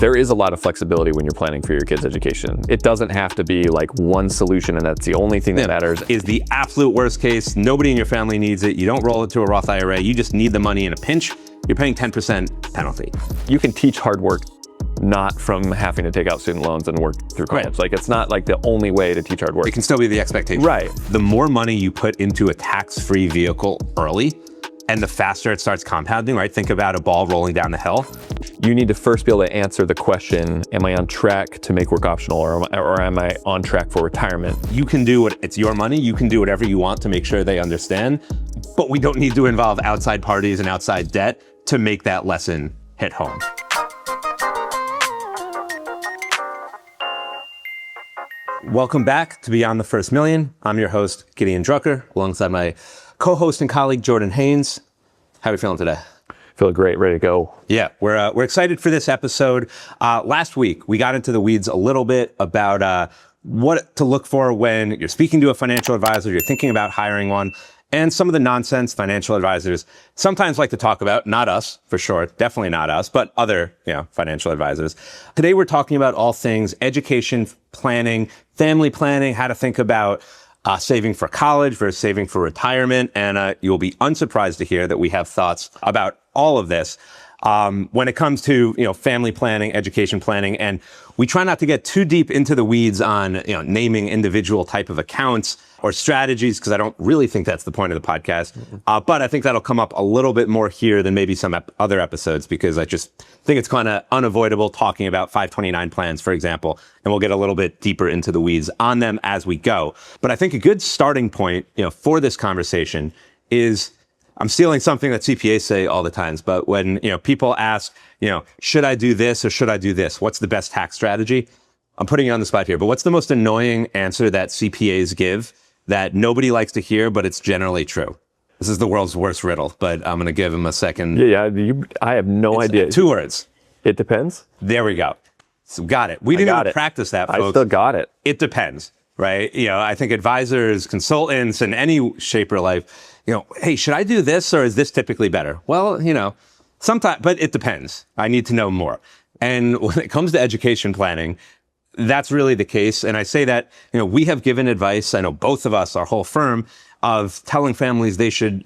There is a lot of flexibility when you're planning for your kids' education. It doesn't have to be like one solution and that's the only thing that matters. Is the absolute worst case, nobody in your family needs it, you don't roll it to a Roth IRA, you just need the money in a pinch, you're paying 10% penalty. You can teach hard work not from having to take out student loans and work through college. Right. Like it's not like the only way to teach hard work. It can still be the expectation. Right. The more money you put into a tax-free vehicle early, and the faster it starts compounding, right? Think about a ball rolling down the hill. You need to first be able to answer the question, am I on track to make work optional or am I on track for retirement? You can do it's your money, you can do whatever you want to make sure they understand, but we don't need to involve outside parties and outside debt to make that lesson hit home. Welcome back to Beyond the First Million. I'm your host, Gideon Drucker, alongside my co-host and colleague, Jordan Haynes. How are we feeling today? Feel great, ready to go. Yeah, we're excited for this episode. Last week, we got into the weeds a little bit about what to look for when you're speaking to a financial advisor, you're thinking about hiring one, and some of the nonsense financial advisors sometimes like to talk about. Not us, for sure, definitely not us, but other financial advisors. Today, we're talking about all things education planning, family planning, how to think about saving for college versus saving for retirement. And you'll be unsurprised to hear that we have thoughts about all of this when it comes to family planning, education planning. And we try not to get too deep into the weeds on naming individual type of accounts or strategies, because I don't really think that's the point of the podcast. But I think that'll come up a little bit more here than maybe some other episodes, because I just think it's kind of unavoidable talking about 529 plans, for example, and we'll get a little bit deeper into the weeds on them as we go. But I think a good starting point, for this conversation is, I'm stealing something that CPAs say all the times, but when people ask, should I do this or should I do this? What's the best tax strategy? I'm putting you on the spot here, but what's the most annoying answer that CPAs give that nobody likes to hear, but it's generally true? This is the world's worst riddle, but I'm going to give him a second. I have no idea. 2 words. It depends. There we go. So got it. We didn't even practice that, folks. I still got it. It depends, right? I think advisors, consultants, in any shape or life, hey, should I do this or is this typically better? Well, sometimes, but it depends. I need to know more. And when it comes to education planning, that's really the case. And I say that, we have given advice, I know both of us, our whole firm, of telling families they should,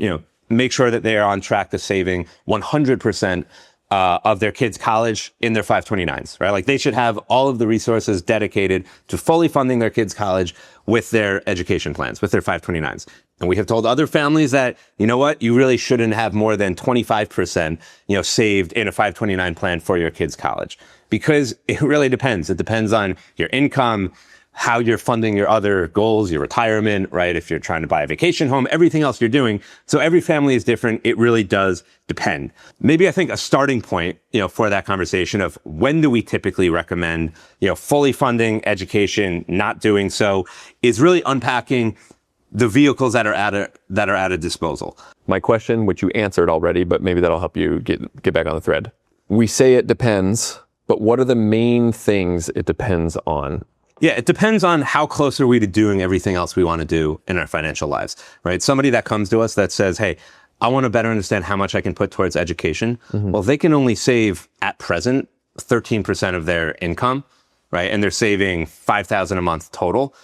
make sure that they are on track to saving 100% of their kids' college in their 529s, right? Like they should have all of the resources dedicated to fully funding their kids' college with their education plans, with their 529s. And we have told other families that, you really shouldn't have more than 25%, saved in a 529 plan for your kids' college, because it really depends. It depends on your income, how you're funding your other goals, your retirement, right? If you're trying to buy a vacation home, everything else you're doing. So every family is different. It really does depend. Maybe I think a starting point, for that conversation of when do we typically recommend, fully funding education, not doing so, is really unpacking the vehicles that are at a disposal. My question, which you answered already, but maybe that'll help you get back on the thread. We say it depends, but what are the main things it depends on? Yeah, it depends on how close are we to doing everything else we want to do in our financial lives, right? Somebody that comes to us that says, hey, I want to better understand how much I can put towards education. Mm-hmm. Well, they can only save at present 13% of their income, right? And they're saving $5,000 a month total.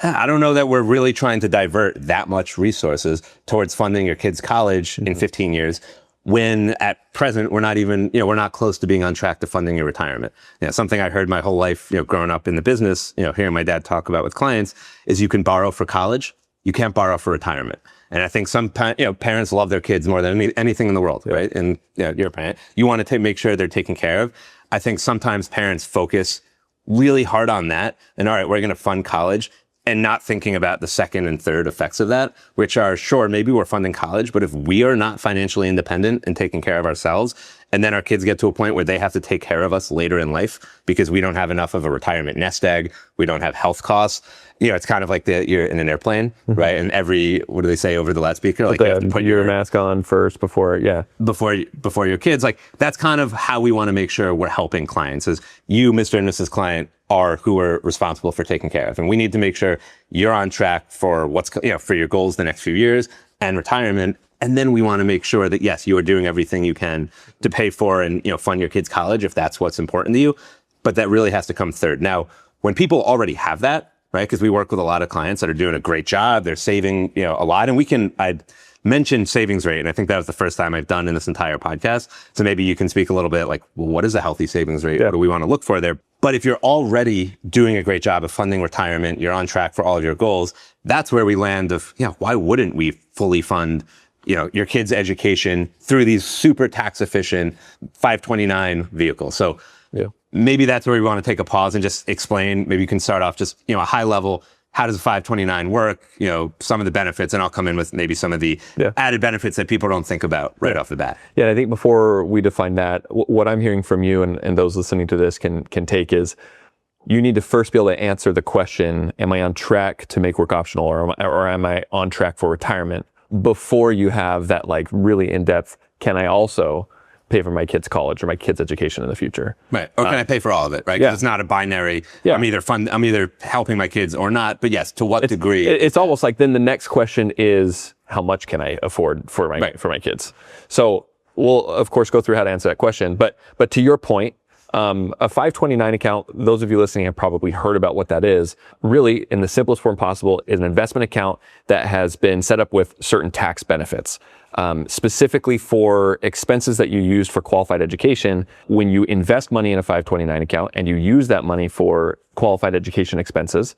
I don't know that we're really trying to divert that much resources towards funding your kids' college in 15 years, when at present, we're not even, we're not close to being on track to funding your retirement. Something I heard my whole life, growing up in the business, hearing my dad talk about with clients, is you can borrow for college, you can't borrow for retirement. And I think some, parents love their kids more than anything in the world, right? And you're a parent, you want to make sure they're taken care of. I think sometimes parents focus really hard on that, and all right, we're going to fund college, and not thinking about the second and third effects of that, which are, sure, maybe we're funding college, but if we are not financially independent and taking care of ourselves, and then our kids get to a point where they have to take care of us later in life because we don't have enough of a retirement nest egg, we don't have health costs. It's kind of like you're in an airplane, right? And what do they say over the loudspeaker? Like, you have to put your mask on first before your kids. Like, that's kind of how we want to make sure we're helping clients, is you, Mr. and Mrs. Client, are who are responsible for taking care of. And we need to make sure you're on track for for your goals the next few years and retirement. And then we want to make sure that, yes, you are doing everything you can to pay for and, fund your kids' college if that's what's important to you. but that really has to come third. Now, when people already have that, right? Because we work with a lot of clients that are doing a great job. They're saving, a lot. And I mentioned savings rate. And I think that was the first time I've done in this entire podcast. So maybe you can speak a little bit like, well, what is a healthy savings rate? What do we want to look for there? But if you're already doing a great job of funding retirement, you're on track for all of your goals, that's where we land of, why wouldn't we fully fund, your kids' education through these super tax efficient 529 vehicles? So maybe that's where we want to take a pause and just explain. Maybe you can start off just, a high level. How does a 529 work? Some of the benefits, and I'll come in with maybe some of the added benefits that people don't think about right off the bat. Yeah, I think before we define that, what I'm hearing from you and those listening to this can take is you need to first be able to answer the question, am I on track to make work optional or am I on track for retirement, before you have that like really in-depth, can I also pay for my kids' college or my kids' education in the future? Right. Or can I pay for all of it, right? Because it's not a binary, I'm either helping my kids or not, but yes, to what degree? It's almost like then the next question is, how much can I afford for my kids? So we'll of course go through how to answer that question, but to your point, a 529 account, those of you listening have probably heard about what that is. Really, in the simplest form possible, is an investment account that has been set up with certain tax benefits. Specifically for expenses that you use for qualified education. When you invest money in a 529 account and you use that money for qualified education expenses,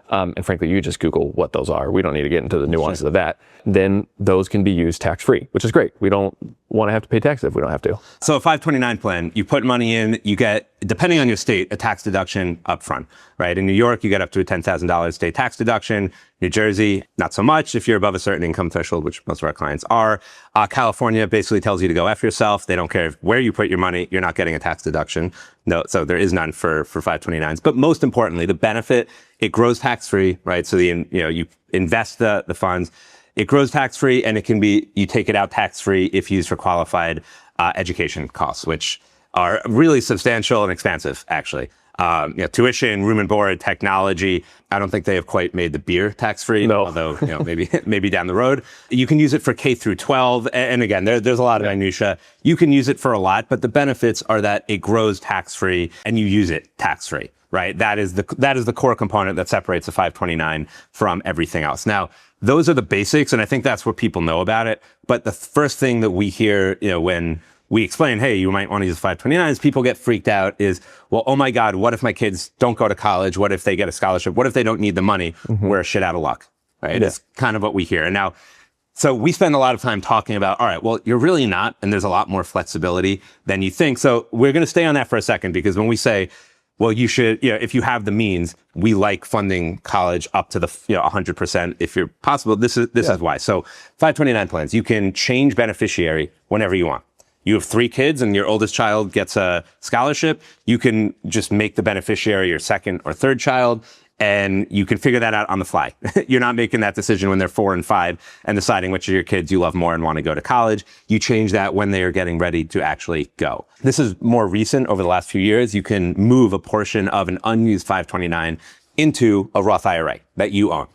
and frankly, you just Google what those are. We don't need to get into the nuances of that. Then those can be used tax-free, which is great. We don't want to have to pay taxes if we don't have to. So a 529 plan, you put money in, you get, depending on your state, a tax deduction up front, right? In New York, you get up to a $10,000 state tax deduction. New Jersey, not so much if you're above a certain income threshold, which most of our clients are. California basically tells you to go F yourself. They don't care where you put your money. You're not getting a tax deduction. No, so there is none for 529s. But most importantly, the benefit, it grows tax-free, right? So you invest the funds. It grows tax-free, and it can be, you take it out tax-free if used for qualified education costs, which are really substantial and expansive, actually. Tuition, room and board, technology. I don't think they have quite made the beer tax-free, although maybe down the road. You can use it for K through 12. And again, there's a lot of minutia. You can use it for a lot, but the benefits are that it grows tax-free and you use it tax-free, right? That is the core component that separates the 529 from everything else. Now, those are the basics, and I think that's what people know about it. But the first thing that we hear, when we explain, hey, you might want to use 529s, people get freaked out is, well, oh my God, what if my kids don't go to college? What if they get a scholarship? What if they don't need the money? We're shit out of luck, right? It's kind of what we hear. And now, so we spend a lot of time talking about, all right, well, you're really not, and there's a lot more flexibility than you think. So we're going to stay on that for a second, because when we say, well, you should, if you have the means, we like funding college up to the 100% if you're possible. This is why. So 529 plans, you can change beneficiary whenever you want. You have 3 kids and your oldest child gets a scholarship. You can just make the beneficiary your second or third child, and you can figure that out on the fly. You're not making that decision when they're 4 and 5 and deciding which of your kids you love more and want to go to college. You change that when they are getting ready to actually go. This is more recent over the last few years. You can move a portion of an unused 529 into a Roth IRA that you own.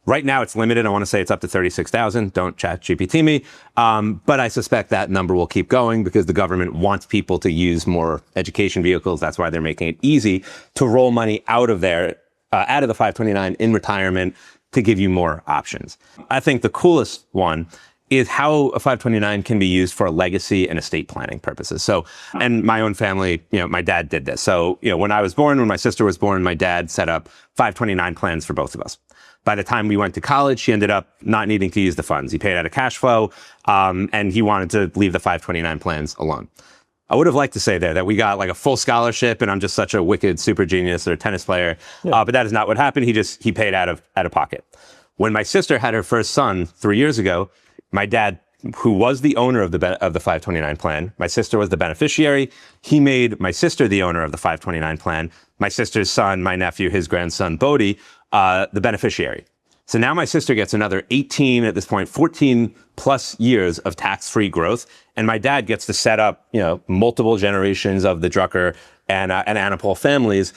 Right now, it's limited. I want to say it's up to 36,000. Don't chat GPT me. But I suspect that number will keep going because the government wants people to use more education vehicles. That's why they're making it easy to roll money out of the 529 in retirement to give you more options. I think the coolest one is how a 529 can be used for legacy and estate planning purposes. So, and my own family, my dad did this. So, when I was born, when my sister was born, my dad set up 529 plans for both of us. By the time we went to college, he ended up not needing to use the funds. He paid out of cash flow, and he wanted to leave the 529 plans alone. I would have liked to say there that we got like a full scholarship and I'm just such a wicked super genius or tennis player. But that is not what happened. He paid out of pocket. When my sister had her first son 3 years ago, my dad, who was the owner of the 529 plan, my sister was the beneficiary. He made my sister the owner of the 529 plan. My sister's son, my nephew, his grandson, Bodhi, the beneficiary. So now my sister gets another 18, at this point, 14 plus years of tax-free growth. And my dad gets to set up, multiple generations of the Drucker and Anapol families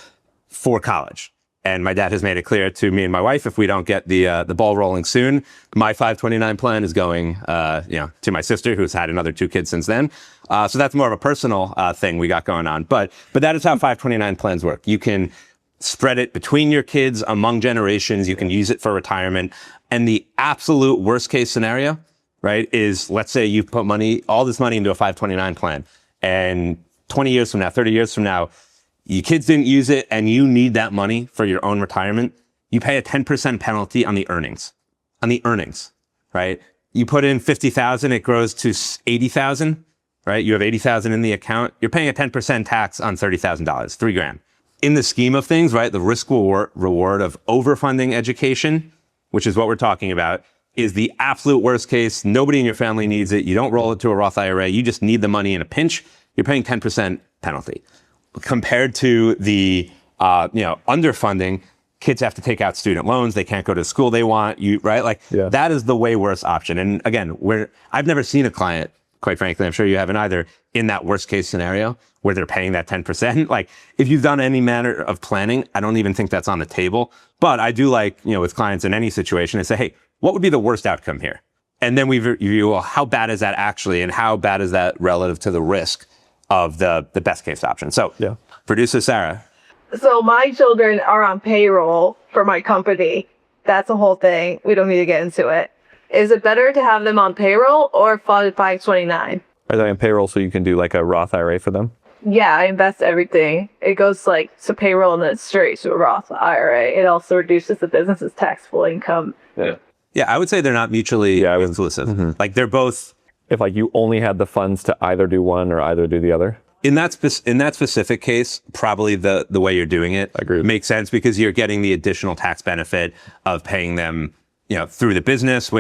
for college. And my dad has made it clear to me and my wife, if we don't get the ball rolling soon, my 529 plan is going, to my sister, who's had another 2 kids since then. So that's more of a personal thing we got going on. But that is how 529 plans work. You can spread it between your kids, among generations. You can use it for retirement. And the absolute worst case scenario, right, is let's say you put all this money into a 529 plan, and 20 years from now, 30 years from now, your kids didn't use it and you need that money for your own retirement. You pay a 10% penalty on the earnings, right? You put in 50,000, it grows to 80,000, right? You have 80,000 in the account. You're paying a 10% tax on $30,000, $3,000. In the scheme of things, right, the risk reward of overfunding education, which is what we're talking about, is the absolute worst case. Nobody in your family needs it. You don't roll it to a Roth IRA. You just need the money in a pinch. You're paying 10% penalty. Compared to the, underfunding, kids have to take out student loans. They can't go to the school they want, right? That is the way worse option. And again, I've never seen a client, quite frankly, I'm sure you haven't either, in that worst case scenario where they're paying that 10%. Like, if you've done any manner of planning, I don't even think that's on the table. But I do like, with clients in any situation, I say, hey, what would be the worst outcome here? And then we review, well, how bad is that actually? And how bad is that relative to the risk of the best case option? So, producer Sarah. So my children are on payroll for my company. That's a whole thing. We don't need to get into it. Is it better to have them on payroll or fund 529? Are they on payroll so you can do like a Roth IRA for them? Yeah, I invest everything. It goes to payroll and then straight to a Roth IRA. It also reduces the business's taxable income. Yeah, I would say they're not mutually exclusive. Mm-hmm. Like, they're both. If you only had the funds to either do one or either do the other? In that specific case, probably the way you're doing it makes sense, because you're getting the additional tax benefit of paying them, through the business,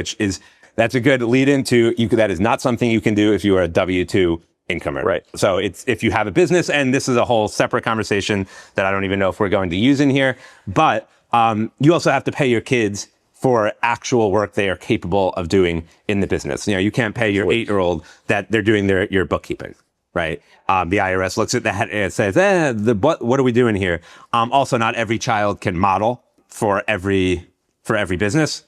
that's a good lead into that is not something you can do if you are a W-2 income earner. Right. So it's if you have a business, and this is a whole separate conversation that I don't even know if we're going to use in here, but you also have to pay your kids for actual work they are capable of doing in the business. You can't pay your 8-year-old that they're doing your bookkeeping, right? The IRS looks at that and says, what are we doing here? Also, not every child can model for every business.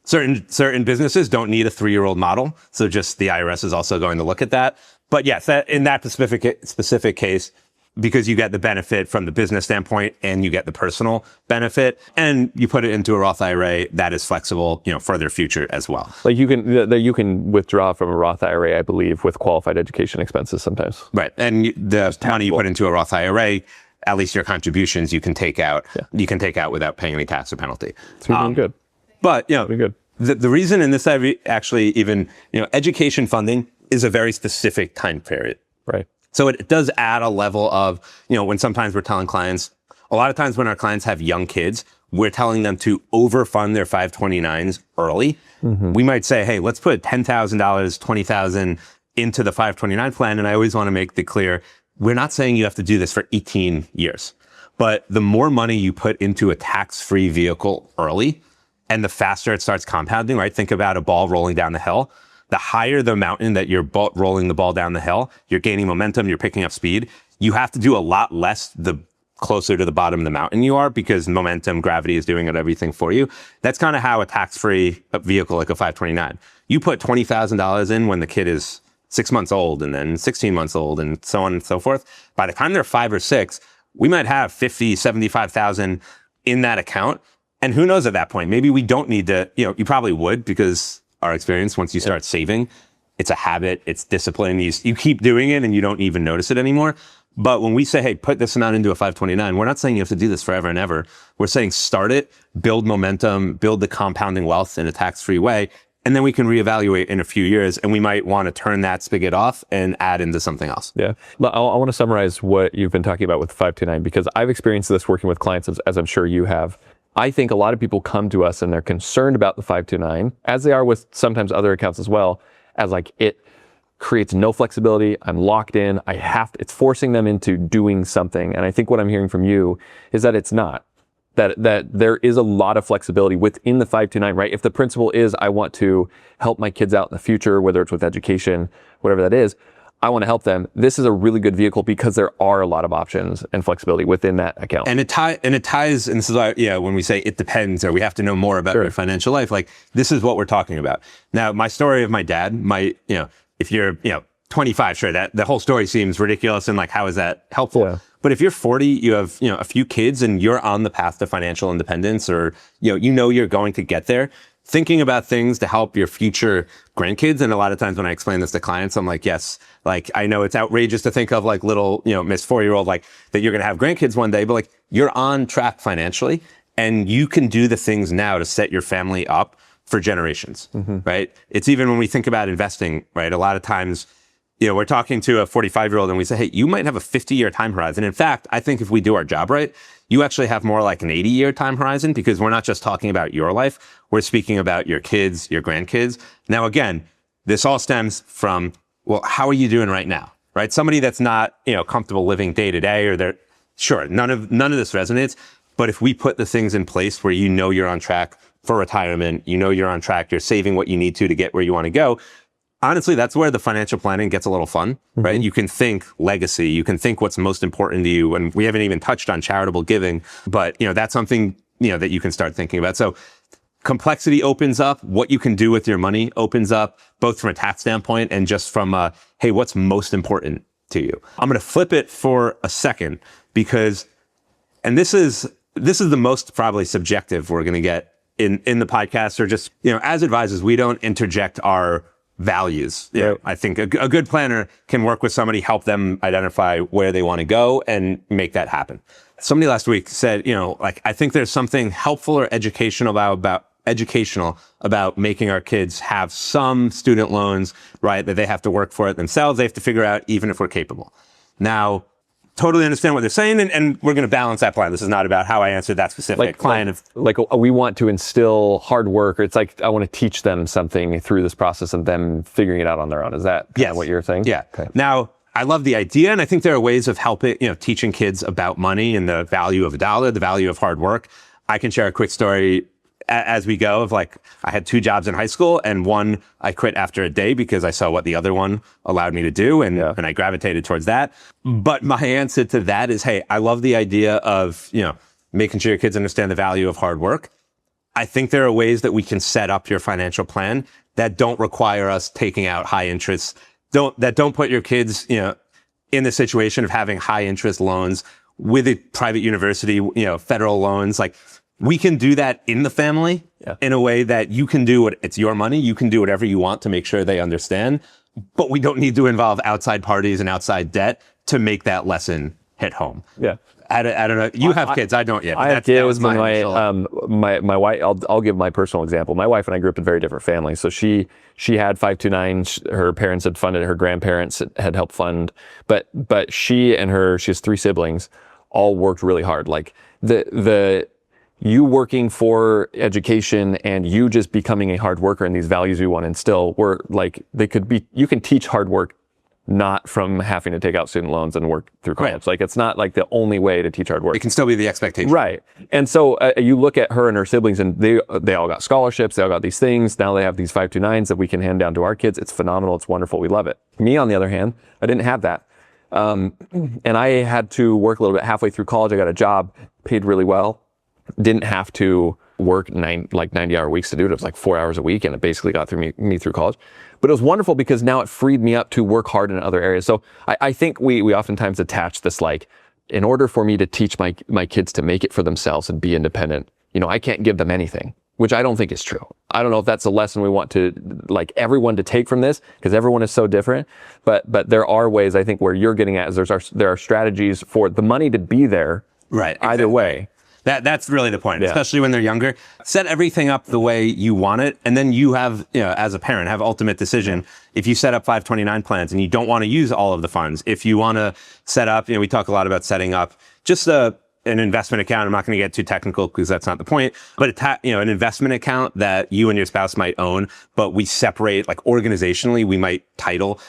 Certain businesses don't need a 3-year-old model. So just the IRS is also going to look at that. But yes, in that specific case, because you get the benefit from the business standpoint and you get the personal benefit, and you put it into a Roth IRA that is flexible, for their future as well. Like, you can withdraw from a Roth IRA, I believe, with qualified education expenses sometimes. Right. And the money you put into a Roth IRA, at least your contributions, you can take out. Yeah. You can take out without paying any tax or penalty. So you're doing good. But, good. The reason in this actually even, education funding is a very specific time period. Right. So it does add a level of, when sometimes we're telling clients, a lot of times when our clients have young kids, we're telling them to overfund their 529s early. Mm-hmm. We might say, hey, let's put $10,000, $20,000 into the 529 plan. And I always want to make it clear, we're not saying you have to do this for 18 years. But the more money you put into a tax-free vehicle early, and the faster it starts compounding, right? Think about a ball rolling down the hill. The higher the mountain that you're rolling the ball down the hill, you're gaining momentum, you're picking up speed. You have to do a lot less the closer to the bottom of the mountain you are, because momentum, gravity is doing everything for you. That's kind of how a tax-free vehicle like a 529. You put $20,000 in when the kid is 6 months old, and then 16 months old, and so on and so forth. By the time they're 5 or 6, we might have 50, 75,000 in that account. And who knows at that point, maybe we don't need to, you probably would, because our experience, once you start saving, it's a habit, it's discipline. You keep doing it and you don't even notice it anymore. But when we say, hey, put this amount into a 529, we're not saying you have to do this forever and ever. We're saying start it, build momentum, build the compounding wealth in a tax-free way, and then we can reevaluate in a few years, and we might want to turn that spigot off and add into something else. Yeah. I want to summarize what you've been talking about with 529, because I've experienced this working with clients, as I'm sure you have. I think a lot of people come to us and they're concerned about the 529, as they are with sometimes other accounts as well, as it creates no flexibility. I'm locked in. It's forcing them into doing something. And I think what I'm hearing from you is that it's not. That there is a lot of flexibility within the 529, right? If the principle is, I want to help my kids out in the future, whether it's with education, whatever that is, I want to help them. This is a really good vehicle because there are a lot of options and flexibility within that account. And it ties, and this is why, when we say it depends, or we have to know more about your financial life, like this is what we're talking about. Now, my story of my dad might, if you're, 25, sure, that the whole story seems ridiculous and like, how is that helpful? Yeah. But if you're 40, you have, a few kids and you're on the path to financial independence, or, you're going to get there, thinking about things to help your future grandkids. And a lot of times when I explain this to clients, I'm like, yes, like I know it's outrageous to think of like little, Miss 4-year-old, like that you're going to have grandkids one day, but like you're on track financially and you can do the things now to set your family up for generations, right? It's even when we think about investing, right? A lot of times, we're talking to a 45-year-old and we say, hey, you might have a 50-year time horizon. In fact, I think if we do our job right, you actually have more like an 80-year time horizon, because we're not just talking about your life. We're speaking about your kids, your grandkids. Now, again, this all stems from, well, how are you doing right now, right? Somebody that's not, comfortable living day to day, or they're, sure, none of this resonates. But if we put the things in place where you're on track for retirement, you're on track, you're saving what you need to get where you want to go, honestly, that's where the financial planning gets a little fun, right? You can think legacy, you can think what's most important to you. And we haven't even touched on charitable giving, but that's something, that you can start thinking about. So complexity opens up, what you can do with your money opens up, both from a tax standpoint and just from hey, what's most important to you? I'm going to flip it for a second because, and this is the most probably subjective we're going to get in the podcast, or just, as advisors, we don't interject our values. I think a good planner can work with somebody, help them identify where they want to go and make that happen. Somebody last week said, like, I think there's something helpful or educational about making our kids have some student loans, right? That they have to work for it themselves. They have to figure out even if we're capable. Now, totally understand what they're saying, and we're going to balance that plan. This is not about how I answered that specific client. Like we want to instill hard work, or it's like I want to teach them something through this process of them figuring it out on their own. Is that kind of what you're saying? Yeah. Okay. Now, I love the idea, and I think there are ways of helping, teaching kids about money and the value of a dollar, the value of hard work. I can share a quick story as we go of like, I had 2 jobs in high school, and one I quit after a day because I saw what the other one allowed me to do, and I gravitated towards that. But my answer to that is, hey, I love the idea of, making sure your kids understand the value of hard work. I think there are ways that we can set up your financial plan that don't require us taking out high interest, that don't put your kids, in the situation of having high interest loans with a private university, federal loans. Like, we can do that in the family in a way that you can do it's your money. You can do whatever you want to make sure they understand, but we don't need to involve outside parties and outside debt to make that lesson hit home. Yeah. I don't know. You have kids. I don't yet. I have kids. My wife, I'll give my personal example. My wife and I grew up in very different families. So she had 529. Her parents had funded, her grandparents had helped fund, but she has 3 siblings, all worked really hard. Like you working for education and you just becoming a hard worker, and these values we want to instill were like, you can teach hard work not from having to take out student loans and work through college. Right. Like, it's not like the only way to teach hard work. It can still be the expectation. Right. And so you look at her and her siblings, and they all got scholarships. They all got these things. Now they have these 529s that we can hand down to our kids. It's phenomenal. It's wonderful. We love it. Me, on the other hand, I didn't have that. And I had to work a little bit halfway through college. I got a job, paid really well. Didn't have to work 90-hour weeks to do it. It was like 4 hours a week, and it basically got me through college. But it was wonderful because now it freed me up to work hard in other areas. So I think we oftentimes attach this, like, in order for me to teach my kids to make it for themselves and be independent, I can't give them anything, which I don't think is true. I don't know if that's a lesson we want to, like, everyone to take from this, because everyone is so different. But there are ways, I think, where you're getting at is there are strategies for the money to be there. Right. Either way. That's really the point, especially when they're younger. Set everything up the way you want it, and then you have, as a parent, have ultimate decision. If you set up 529 plans and you don't want to use all of the funds, if you want to set up, we talk a lot about setting up just an investment account. I'm not going to get too technical because that's not the point, but an investment account that you and your spouse might own, but we separate, like, organizationally, we might title,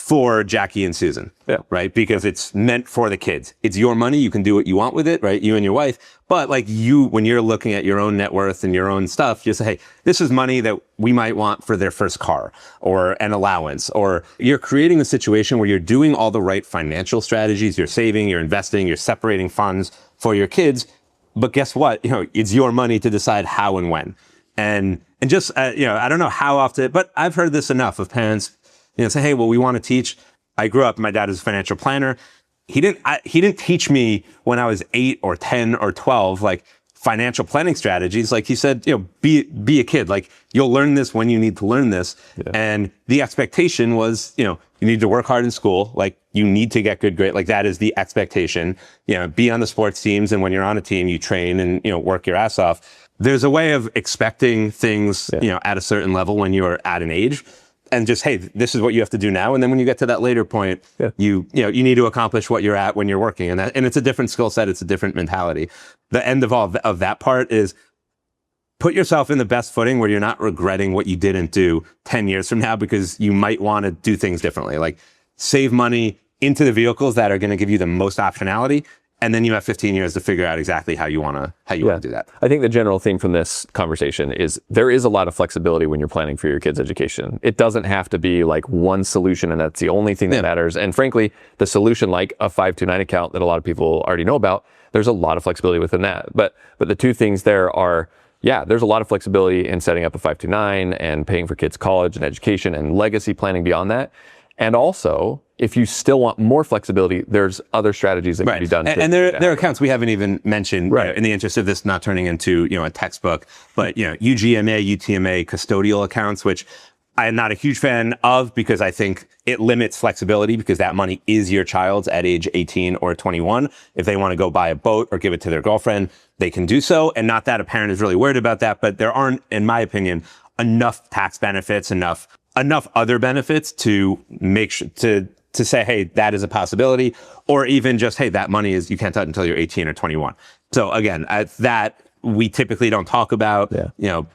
for Jackie and Susan, Yeah. right? Because it's meant for the kids. It's your money. You can do what you want with it, right? You and your wife. But like when you're looking at your own net worth and your own stuff, you say, hey, this is money that we might want for their first car or an allowance, or you're creating a situation where you're doing all the right financial strategies. You're saving, you're investing, you're separating funds for your kids. But guess what? It's your money to decide how and when. And just, I don't know how often, but I've heard this enough of parents, say, hey, well, we want to teach. I grew up, my dad is a financial planner. He didn't teach me when I was 8 or 10 or 12, like financial planning strategies. Like he said, be a kid. Like you'll learn this when you need to learn this. Yeah. And the expectation was, you need to work hard in school. Like you need to get good grades. Like that is the expectation, be on the sports teams. And when you're on a team, you train and, work your ass off. There's a way of expecting things, at a certain level when you're at an age. And just, hey, this is what you have to do now. And then when you get to that later point, you need to accomplish what you're at when you're working. And it's a different skill set. It's a different mentality. The end of that part is put yourself in the best footing where you're not regretting what you didn't do 10 years from now, because you might want to do things differently. Like save money into the vehicles that are going to give you the most optionality. And then you have 15 years to figure out exactly how you want to do that. I think the general theme from this conversation is there is a lot of flexibility when you're planning for your kids' education. It doesn't have to be like one solution and that's the only thing that matters. And frankly, the solution like a 529 account that a lot of people already know about, there's a lot of flexibility within that. But the two things there are, there's a lot of flexibility in setting up a 529 and paying for kids' college and education and legacy planning beyond that. And also, if you still want more flexibility, there's other strategies that can be done. And there are accounts we haven't even mentioned, in the interest of this not turning into, a textbook, but, UGMA, UTMA custodial accounts, which I am not a huge fan of because I think it limits flexibility because that money is your child's at age 18 or 21. If they want to go buy a boat or give it to their girlfriend, they can do so. And not that a parent is really worried about that, but there aren't, in my opinion, enough tax benefits, enough other benefits to make sure to say, hey, that is a possibility, or even just, hey, that money is, you can't touch until you're 18 or 21. So again, that we typically don't talk about,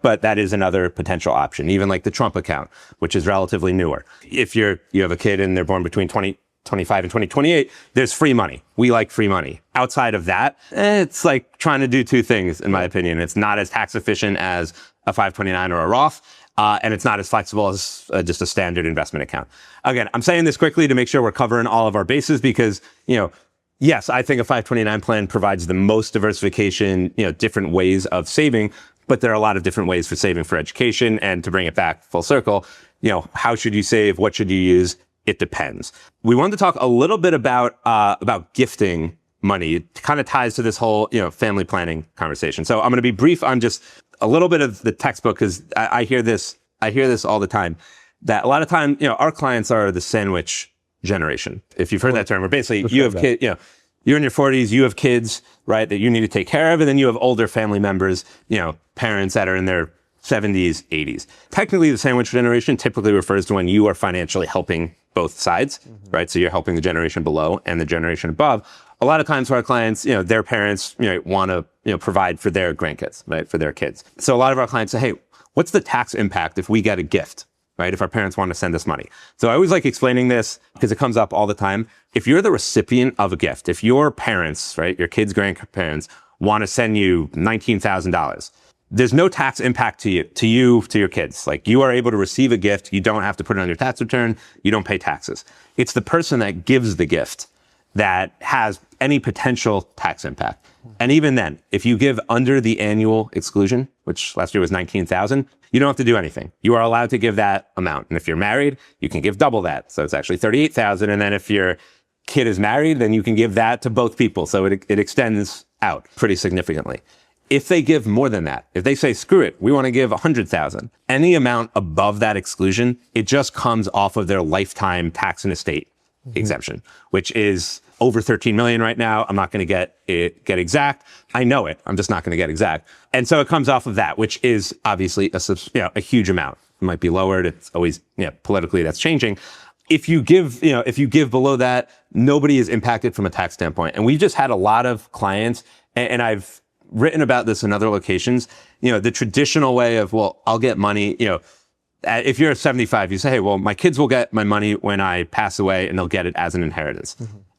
but that is another potential option. Even like the Trump account, which is relatively newer. If you have a kid and they're born between 2025 and 2028, there's free money. We like free money. Outside of that, it's like trying to do two things, in my opinion. It's not as tax efficient as a 529 or a Roth. And it's not as flexible as just a standard investment account. Again, I'm saying this quickly to make sure we're covering all of our bases because, yes, I think a 529 plan provides the most diversification, different ways of saving, but there are a lot of different ways for saving for education. And to bring it back full circle, how should you save? What should you use? It depends. We wanted to talk a little bit about gifting money. It kind of ties to this whole, family planning conversation. So I'm going to be brief on just a little bit of the textbook because I hear this all the time, that a lot of time, our clients are the sandwich generation. If you've heard that term, where basically you have kids, you're in your 40s, you have kids, right, that you need to take care of. And then you have older family members, parents that are in their 70s, 80s. Technically, the sandwich generation typically refers to when you are financially helping both sides, right? So you're helping the generation below and the generation above. A lot of times for our clients, their parents, want to, provide for their grandkids, right? For their kids. So a lot of our clients say, hey, what's the tax impact if we get a gift, right? If our parents want to send us money. So I always like explaining this because it comes up all the time. If you're the recipient of a gift, if your parents, right, your kids' grandparents want to send you $19,000, there's no tax impact to your kids. Like you are able to receive a gift. You don't have to put it on your tax return. You don't pay taxes. It's the person that gives the gift that has any potential tax impact. And even then, if you give under the annual exclusion, which last year was $19,000, you don't have to do anything. You are allowed to give that amount. And if you're married, you can give double that. So it's actually $38,000. And then if your kid is married, then you can give that to both people. So it extends out pretty significantly. If they give more than that, if they say, screw it, we want to give $100,000, any amount above that exclusion, it just comes off of their lifetime tax and estate exemption, which is over 13 million right now. I'm not going to get exact. I know it. I'm just not going to get exact. And so it comes off of that, which is obviously a huge amount. It might be lowered. It's always, politically that's changing. If you give below that, nobody is impacted from a tax standpoint. And we've just had a lot of clients, and I've written about this in other locations, the traditional way of, well, I'll get money, if you're 75, you say, hey, well, my kids will get my money when I pass away and they'll get it as an inheritance.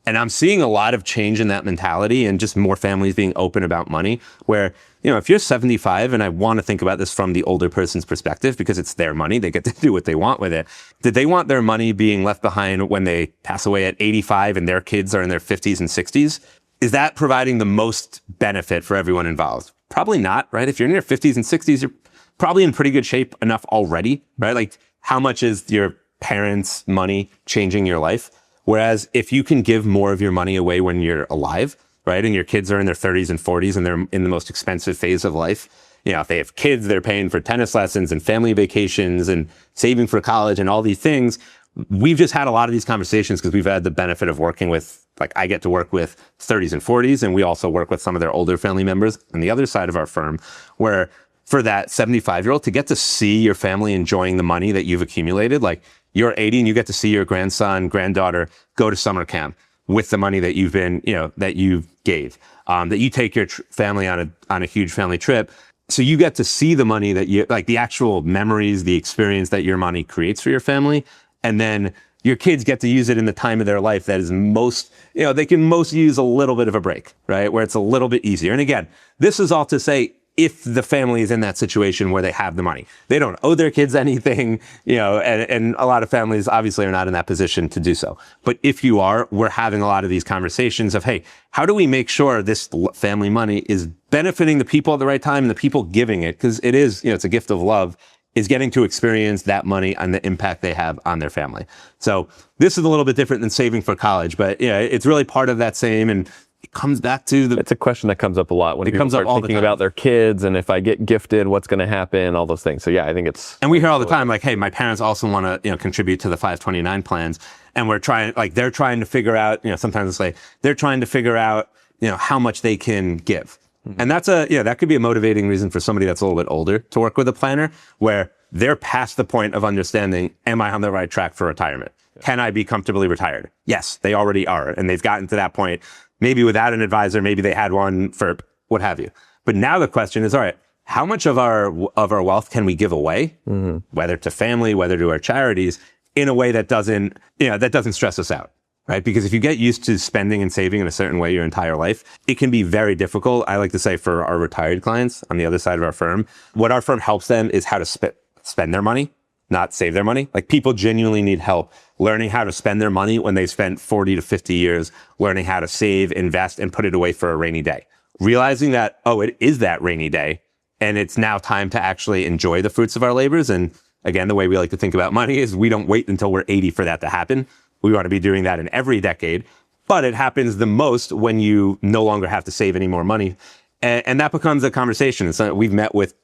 And I'm seeing a lot of change in that mentality and just more families being open about money where, if you're 75, and I want to think about this from the older person's perspective because it's their money, they get to do what they want with it. Did they want their money being left behind when they pass away at 85 and their kids are in their 50s and 60s? Is that providing the most benefit for everyone involved? Probably not, right? If you're in your 50s and 60s, you're probably in pretty good shape enough already, right? Like, how much is your parents' money changing your life? Whereas if you can give more of your money away when you're alive, right, and your kids are in their 30s and 40s and they're in the most expensive phase of life, if they have kids, they're paying for tennis lessons and family vacations and saving for college and all these things. We've just had a lot of these conversations because we've had the benefit of working with, I get to work with 30s and 40s, and we also work with some of their older family members on the other side of our firm, where for that 75-year-old to get to see your family enjoying the money that you've accumulated, like you're 80 and you get to see your grandson, granddaughter go to summer camp with the money that you've been, that you gave, that you take your family on a huge family trip. So you get to see the money that you, like the actual memories, the experience that your money creates for your family. And then your kids get to use it in the time of their life that is most, they can most use a little bit of a break, right? Where it's a little bit easier. And again, this is all to say, if the family is in that situation where they have the money, they don't owe their kids anything, and a lot of families obviously are not in that position to do so. But if you are, we're having a lot of these conversations of, hey, how do we make sure this family money is benefiting the people at the right time and the people giving it? Because it is, it's a gift of love, is getting to experience that money and the impact they have on their family. So this is a little bit different than saving for college, but it's really part of that same, and it comes back to it's a question that comes up a lot when people comes up start all the thinking time about their kids and if I get gifted, what's going to happen, all those things. So yeah, I think it's, and we hear all the time, like, hey, my parents also want to, contribute to the 529 plans. And we're trying, they're trying to figure out, sometimes it's like, they're trying to figure out, how much they can give. And that's that could be a motivating reason for somebody that's a little bit older to work with a planner, where they're past the point of understanding, am I on the right track for retirement? Can I be comfortably retired? Yes, they already are. And they've gotten to that point, maybe without an advisor, maybe they had one for what have you. But now the question is, all right, how much of our wealth can we give away, whether to family, whether to our charities, in a way that doesn't stress us out? Right? Because if you get used to spending and saving in a certain way your entire life, it can be very difficult. I like to say for our retired clients on the other side of our firm, what our firm helps them is how to spend their money, not save their money. Like, people genuinely need help learning how to spend their money when they've spent 40 to 50 years learning how to save, invest, and put it away for a rainy day. Realizing that, it is that rainy day, and it's now time to actually enjoy the fruits of our labors. And again, the way we like to think about money is we don't wait until we're 80 for that to happen. We want to be doing that in every decade, but it happens the most when you no longer have to save any more money. And that becomes a conversation. So we've met with,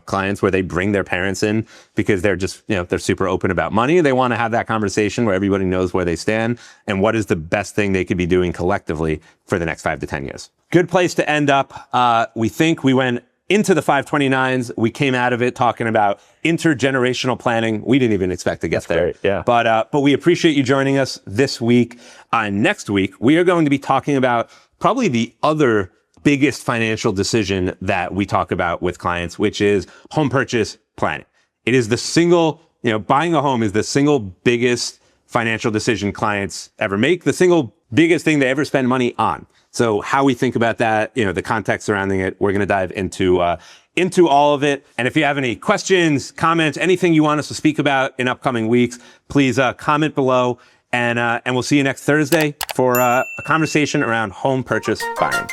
clients where they bring their parents in because they're just, they're super open about money. They want to have that conversation where everybody knows where they stand and what is the best thing they could be doing collectively for the next 5 to 10 years. Good place to end up. We think we went into the 529s. We came out of it talking about intergenerational planning. We didn't even expect to get there. Great, yeah. But we appreciate you joining us this week. Next week, we are going to be talking about probably the other biggest financial decision that we talk about with clients, which is home purchase planning. It is the single, buying a home is the single biggest financial decision clients ever make, the single biggest thing they ever spend money on. So how we think about that, the context surrounding it, we're going to dive into all of it. And if you have any questions, comments, anything you want us to speak about in upcoming weeks, please comment below. And we'll see you next Thursday for a conversation around home purchase buying.